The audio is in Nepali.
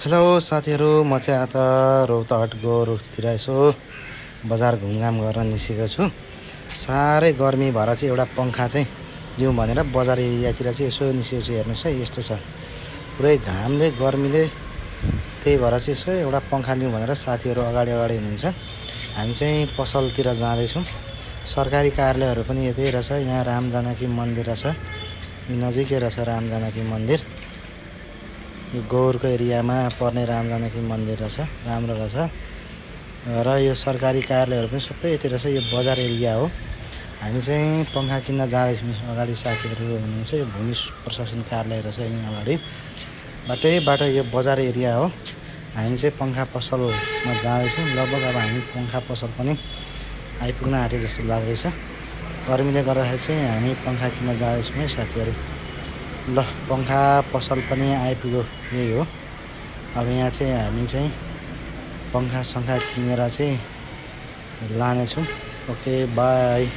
हेलो साथीहरू, म चाहिँ आज रौतहट गोरुतिर यसो बजार घुमघाम गर्न निस्केको छु। साह्रै गर्मी भएर चाहिँ एउटा पङ्खा चाहिँ लिउँ भनेर बजार एरियातिर चाहिँ यसो निस्केको छु। हेर्नुहोस् है, यस्तो छ पुरै घामले गर्मीले, त्यही भएर चाहिँ यसो एउटा पङ्खा लिउँ भनेर साथीहरू अगाडि हुनुहुन्छ। हामी चाहिँ पसलतिर जाँदैछौँ। सरकारी कार्यालयहरू पनि यतै रहेछ। यहाँ राम जानकी मन्दिर रहेछ, यो नजिकै रहेछ राम जानकी मन्दिर। यो गौरको एरियामा पर्ने राम जानकी मन्दिर रहेछ, राम्रो रहेछ। र यो सरकारी कार्यालयहरू पनि सबै यति रहेछ। यो बजार एरिया हो। हामी चाहिँ पङ्खा किन्न जाँदैछौँ। अगाडि साथीहरू हुनुहुन्छ। यो भूमि प्रशासन कार्यालय रहेछ यहाँ अगाडि बाटैबाट। यो बजार एरिया हो। हामी चाहिँ पङ्खा पसलमा जाँदैछौँ। लगभग अब हामी पङ्खा पसल पनि आइपुग्न आँटे जस्तो लाग्दैछ। गर्मीले गर्दाखेरि चाहिँ हामी पङ्खा किन्न जाँदैछौँ है साथीहरू। ल, पङ्खा पसल पनि आइपुग्यो, यही हो। अब यहाँ चाहिँ हामी चाहिँ पङ्खा किनेर चाहिँ लानेछौँ। Okay, by.